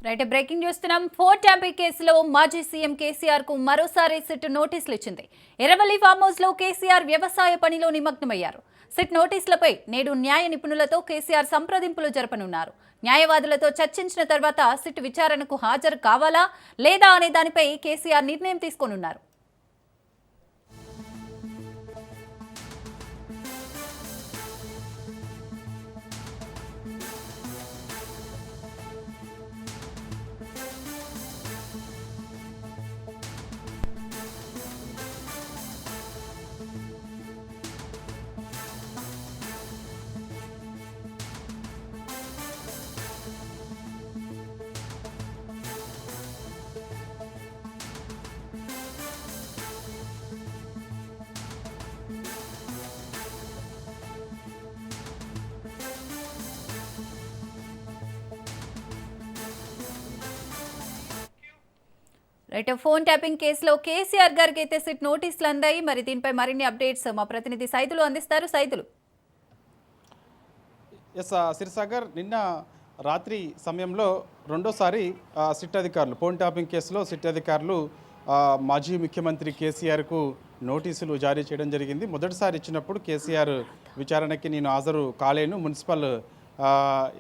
Right breaking చూస్తున్నాం. Phone ట్యాంపింగ్ కేసులో మాజీ సీఎం కేసీఆర్ కు మరోసారి సిట్ నోటీసులు ఇచ్చింది. ఎర్రవల్లి ఫామ్ హౌస్ లో కేసీఆర్ వ్యవసాయ పనిలో నిమగ్నమయ్యారు. సిట్ నోటీసులపై నేడు న్యాయ నిపుణులతో కేసీఆర్ సంప్రదింపులు జరపనున్నారు. న్యాయవాదులతో చర్చించిన తర్వాత సిట్ విచారణకు హాజరు కావాలా లేదా అనే దానిపై కేసీఆర్ నిర్ణయం తీసుకోనున్నారు. రైట్ ఫోన్ ట్యాపింగ్ కేసులో కేసీఆర్ గారికి అయితే సిట్ నోటీసులు అందాయి. మరి దీనిపై మరిన్ని అప్డేట్స్ మా ప్రతినిధి సైదులు అందిస్తారు. సైదులు. ఎస్ సిరిసాగర్, నిన్న రాత్రి సమయంలో రెండోసారి సిట్ అధికారులు ఫోన్ ట్యాపింగ్ కేసులో సిట్ అధికారులు మాజీ ముఖ్యమంత్రి కేసీఆర్కు నోటీసులు జారీ చేయడం జరిగింది. మొదటిసారి ఇచ్చినప్పుడు కేసీఆర్ విచారణకి నేను హాజరు కాలేను, మున్సిపల్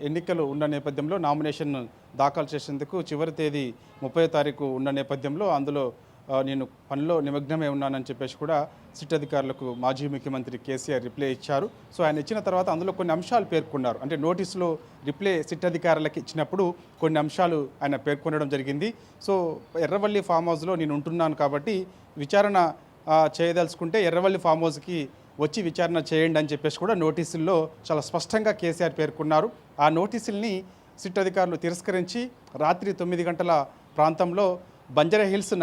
ఎన్నికలు ఉన్న నేపథ్యంలో నామినేషన్ దాఖలు చేసేందుకు చివరి తేదీ 30వ తారీఖు ఉన్న నేపథ్యంలో అందులో నేను పనిలో నిమగ్నమే ఉన్నానని చెప్పేసి కూడా సిట్ అధికారులకు మాజీ ముఖ్యమంత్రి కేసీఆర్ రిప్లై ఇచ్చారు. సో ఆయన ఇచ్చిన తర్వాత అందులో కొన్ని అంశాలు పేర్కొన్నారు. అంటే నోటీసులో రిప్లై సిట్ అధికారులకు ఇచ్చినప్పుడు కొన్ని అంశాలు ఆయన పేర్కొనడం జరిగింది. సో ఎర్రవల్లి ఫామ్ హౌస్లో నేను ఉంటున్నాను కాబట్టి విచారణ చేయదలుచుకుంటే ఎర్రవల్లి ఫామ్ హౌస్కి వచ్చి విచారణ చేయండి అని చెప్పేసి కూడా నోటీసుల్లో చాలా స్పష్టంగా కేసీఆర్ పేర్కొన్నారు. ఆ నోటీసుల్ని సిట్ అధికారులు తిరస్కరించి రాత్రి 9 గంటల ప్రాంతంలో బంజారా హిల్స్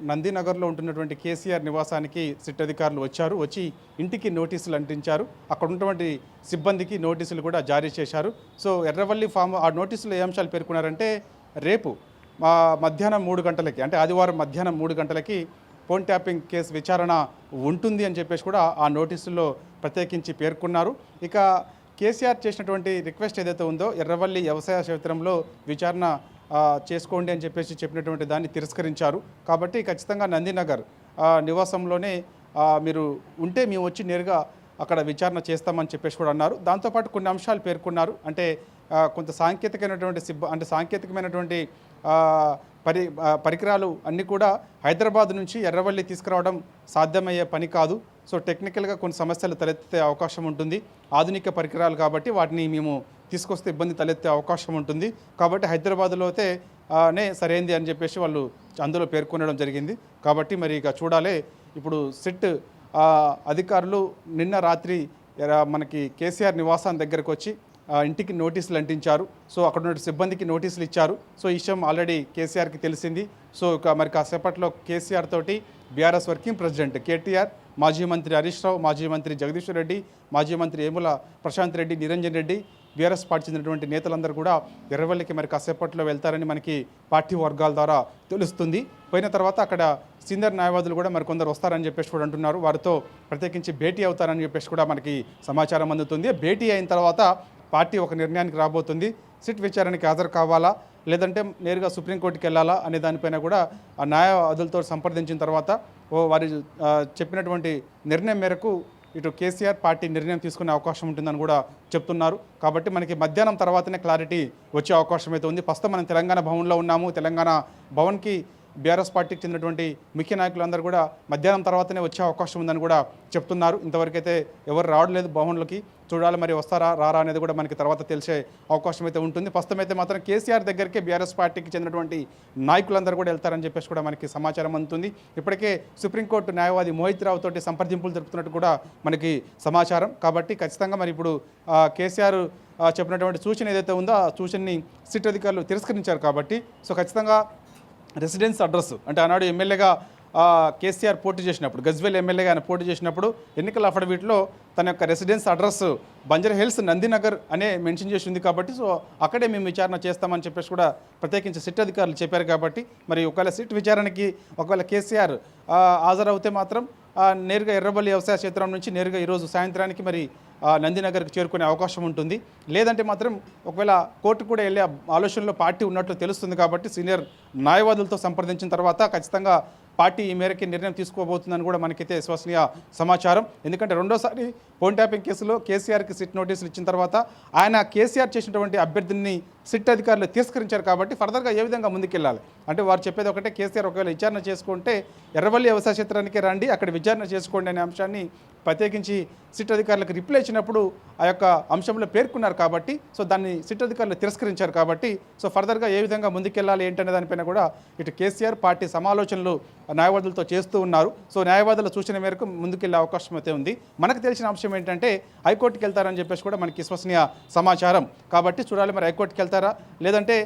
నందినగర్లో ఉంటున్నటువంటి కేసీఆర్ నివాసానికి సిట్ అధికారులు వచ్చి ఇంటికి నోటీసులు అంటించారు. అక్కడ ఉన్నటువంటి సిబ్బందికి నోటీసులు కూడా జారీ చేశారు. సో ఎర్రవల్లి ఆ నోటీసులు ఏ అంశాలు పేర్కొన్నారంటే రేపు మధ్యాహ్నం 3 గంటలకి, అంటే ఆదివారం మధ్యాహ్నం 3 గంటలకి ఫోన్ ట్యాపింగ్ కేసు విచారణ ఉంటుంది అని చెప్పేసి కూడా ఆ నోటీసుల్లో ప్రత్యేకించి పేర్కొన్నారు. ఇక కేసీఆర్ చేసినటువంటి రిక్వెస్ట్ ఏదైతే ఉందో ఎర్రవల్లి వ్యవసాయ క్షేత్రంలో విచారణ చేసుకోండి అని చెప్పేసి చెప్పినటువంటి దాన్ని తిరస్కరించారు. కాబట్టి ఖచ్చితంగా నందినగర్ నివాసంలోనే మీరు ఉంటే మేము వచ్చి నేరుగా అక్కడ విచారణ చేస్తామని చెప్పేసి కూడా అన్నారు. దాంతోపాటు కొన్ని అంశాలు పేర్కొన్నారు. అంటే కొంత సాంకేతికమైనటువంటి పరికరాలు అన్నీ కూడా హైదరాబాద్ నుంచి ఎర్రవల్లి తీసుకురావడం సాధ్యమయ్యే పని కాదు. సో టెక్నికల్గా కొన్ని సమస్యలు తలెత్తే అవకాశం ఉంటుంది. ఆధునిక పరికరాలు కాబట్టి వాటిని మేము తీసుకొస్తే ఇబ్బంది తలెత్తే అవకాశం ఉంటుంది. కాబట్టి హైదరాబాద్లో అయితే సరైంది అని చెప్పేసి వాళ్ళు అందులో పేర్కొనడం జరిగింది. కాబట్టి మరి ఇక చూడాలి. ఇప్పుడు సిట్ అధికారులు నిన్న రాత్రి మనకి కేసీఆర్ నివాసాన్ని దగ్గరకు వచ్చి ఇంటికి నోటీసులు అంటించారు. సో అక్కడ ఉన్న సిబ్బందికి నోటీసులు ఇచ్చారు. సో ఈ విషయం ఆల్రెడీ కేసీఆర్కి తెలిసింది. సో మరి కాసేపట్లో కేసీఆర్ తోటి బీఆర్ఎస్ వర్కింగ్ ప్రెసిడెంట్ కేటీఆర్, మాజీ మంత్రి హరీష్ రావు, మాజీ మంత్రి జగదీశ్వర్ రెడ్డి, మాజీ మంత్రి ఏముల ప్రశాంత్ రెడ్డి, నిరంజన్ రెడ్డి, బీఆర్ఎస్ పార్టీ చెందినటువంటి నేతలందరూ కూడా ఎర్రవల్లికి మరి కాసేపట్లో వెళ్తారని మనకి పార్టీ వర్గాల ద్వారా తెలుస్తుంది. పోయిన తర్వాత అక్కడ సీనియర్ న్యాయవాదులు కూడా మరి కొందరు వస్తారని చెప్పేసి కూడా అంటున్నారు. వారితో ప్రత్యేకించి భేటీ అవుతారని చెప్పేసి కూడా మనకి సమాచారం అందుతుంది. భేటీ అయిన తర్వాత పార్టీ ఒక నిర్ణయానికి రాబోతుంది. సిట్ విచారణకి హాజరు కావాలా లేదంటే నేరుగా సుప్రీంకోర్టుకి వెళ్ళాలా అనే దానిపైన కూడా ఆ న్యాయవాదులతో సంప్రదించిన తర్వాత వారి చెప్పినటువంటి నిర్ణయం మేరకు ఇటు కేసీఆర్ పార్టీ నిర్ణయం తీసుకునే అవకాశం ఉంటుందని కూడా చెప్తున్నారు. కాబట్టి మనకి మధ్యాహ్నం తర్వాతనే క్లారిటీ వచ్చే అవకాశం అయితే ఉంది. ప్రస్తుతం మనం తెలంగాణ భవన్లో ఉన్నాము. తెలంగాణ భవన్కి బీఆర్ఎస్ పార్టీకి చెందినటువంటి ముఖ్య నాయకులందరూ కూడా మధ్యాహ్నం తర్వాతనే వచ్చే అవకాశం ఉందని కూడా చెప్తున్నారు. ఇంతవరకైతే ఎవరు రావట్లేదు భవన్లోకి. చూడాలి మరి వస్తారా రారా అనేది కూడా మనకి తర్వాత తెలిసే అవకాశం అయితే ఉంటుంది. ప్రస్తుతం అయితే మాత్రం కేసీఆర్ దగ్గరికి బీఆర్ఎస్ పార్టీకి చెందినటువంటి నాయకులందరూ కూడా వెళ్తారని చెప్పేసి కూడా మనకి సమాచారం అందుతుంది. ఇప్పటికే సుప్రీంకోర్టు న్యాయవాది మోహిత్ రావు తోటి సంప్రదింపులు జరుపుతున్నట్టు కూడా మనకి సమాచారం. కాబట్టి ఖచ్చితంగా మరి ఇప్పుడు కేసీఆర్ చెప్పినటువంటి సూచన ఏదైతే ఉందో ఆ సూచనని సిట్ అధికారులు తిరస్కరించారు. కాబట్టి సో ఖచ్చితంగా రెసిడెన్స్ అడ్రస్, అంటే ఆనాడు ఎమ్మెల్యేగా కేసీఆర్ పోటీ చేసినప్పుడు, గజ్వేల్ ఎమ్మెల్యేగా ఆయన పోటీ చేసినప్పుడు ఎన్నికల అఫిడవిట్లో తన యొక్క residence address Banjara hills Nandinagar అనే మెన్షన్ చేసి ఉంది. కాబట్టి సో అక్కడే మేము విచారణ చేస్తామని చెప్పేసి కూడా ప్రత్యేకించి సిట్ అధికారులు చెప్పారు. కాబట్టి మరి ఒకవేళ సిట్ విచారణకి ఒకవేళ కేసీఆర్ హాజరవుతే మాత్రం నేరుగా ఎర్రబల్లి వ్యవసాయ క్షేత్రం నుంచి నేరుగా ఈరోజు సాయంత్రానికి మరి నందినగర్కి చేరుకునే అవకాశం ఉంటుంది. లేదంటే మాత్రం ఒకవేళ కోర్టు కూడా వెళ్ళే ఆలోచనలో పార్టీ ఉన్నట్లు తెలుస్తుంది కాబట్టి సీనియర్ న్యాయవాదులతో సంప్రదించిన తర్వాత ఖచ్చితంగా పార్టీ ఈ మేరకి నిర్ణయం తీసుకోబోతుందని కూడా మనకైతే విశ్వసనీయ సమాచారం. ఎందుకంటే రెండోసారి ఫోన్ ట్యాపింగ్ కేసులో కేసీఆర్కి సిట్ నోటీసులు ఇచ్చిన తర్వాత ఆయన కేసీఆర్ చేసినటువంటి అభ్యర్థిని సిట్ అధికారులు తిరస్కరించారు కాబట్టి ఫర్దర్గా ఏ విధంగా ముందుకెళ్ళాలి అంటే వారు చెప్పేది ఒకటే, కేసీఆర్ ఒకవేళ విచారణ చేసుకుంటే ఎర్రవల్లి వ్యవసాయ క్షేత్రానికి రండి, అక్కడ విచారణ చేసుకోండి అనే అంశాన్ని ప్రత్యేకించి సిట్ అధికారులకు రిప్లై ఇచ్చినప్పుడు ఆ యొక్క అంశంలో పేర్కొన్నారు కాబట్టి సో దాన్ని సిట్ అధికారులు తిరస్కరించారు కాబట్టి సో ఫర్దర్గా ఏ విధంగా ముందుకెళ్ళాలి ఏంటనే దానిపైన కూడా ఇటు కేసీఆర్ పార్టీ సమాలోచనలు న్యాయవాదులతో చేస్తూ ఉన్నారు. సో న్యాయవాదుల సూచన మేరకు ముందుకెళ్లే అవకాశం అయితే ఉంది. మనకు తెలిసిన అంశం ఏంటంటే హైకోర్టుకి వెళ్తారని చెప్పేసి కూడా మనకి విశ్వసనీయ సమాచారం కాబట్టి చూడాలి మరి హైకోర్టుకి వెళ్తారా లేదంటే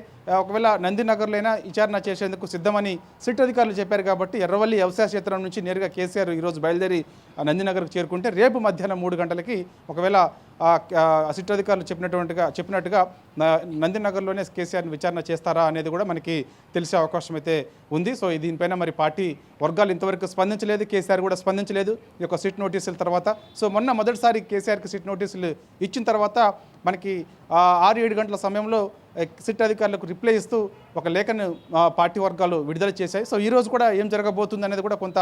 ఒకవేళ నందినగర్లోనైనా విచారణ చేసేందుకు సిద్ధమని సిట్ అధికారులు చెప్పారు కాబట్టి ఎర్రవల్లి వ్యవసాయ క్షేత్రం నుంచి నేరుగా కేసీఆర్ ఈరోజు బయలుదేరి నందినగర్కు చేరుకుంటే రేపు మధ్యాహ్నం 3 గంటలకి ఒకవేళ సిట్ అధికారులు చెప్పినట్టుగా నందినగర్లోనే కేసీఆర్ని విచారణ చేస్తారా అనేది కూడా మనకి తెలిసే అవకాశం అయితే ఉంది. సో దీనిపైన మరి పార్టీ వర్గాలు ఇంతవరకు స్పందించలేదు, కేసీఆర్ కూడా స్పందించలేదు ఈ యొక్క సిట్ నోటీసుల తర్వాత. సో మొదటిసారి కేసీఆర్కి సిట్ నోటీసులు ఇచ్చిన తర్వాత మనకి 6-7 గంటల సమయంలో సిట్ అధికారులకు రిప్లై ఇస్తూ ఒక లేఖను పార్టీ వర్గాలు విడుదల చేశాయి. సో ఈరోజు కూడా ఏం జరగబోతుంది అనేది కూడా కొంత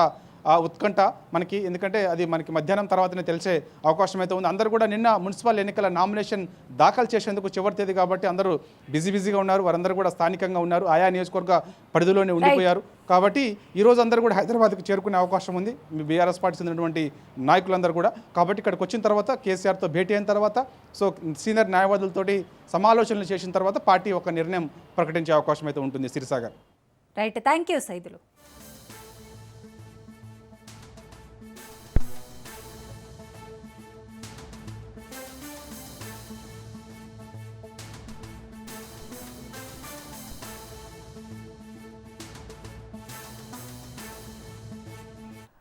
ఉత్కంఠ మనకి, ఎందుకంటే అది మనకి మధ్యాహ్నం తర్వాతనే తెలిసే అవకాశం అయితే ఉంది. అందరూ కూడా నిన్న మున్సిపల్ ఎన్నికల నామినేషన్ దాఖలు చేసేందుకు చివరి తేదీ కాబట్టి అందరూ బిజీగా ఉన్నారు, వారందరూ కూడా స్థానికంగా ఉన్నారు, ఆయా నియోజకవర్గ పరిధిలోనే ఉండిపోయారు కాబట్టి ఈరోజు అందరూ కూడా హైదరాబాద్కి చేరుకునే అవకాశం ఉంది బీఆర్ఎస్ పార్టీ చెందినటువంటి నాయకులందరూ కూడా. కాబట్టి ఇక్కడికి వచ్చిన తర్వాత కేసీఆర్తో భేటీ అయిన తర్వాత సో సీనియర్ న్యాయవాదులతోటి సమాలోచనలు చేసిన తర్వాత పార్టీ ఒక నిర్ణయం ప్రకటించే అవకాశం అయితే ఉంటుంది. Sirisagar right, thank you Saidulu.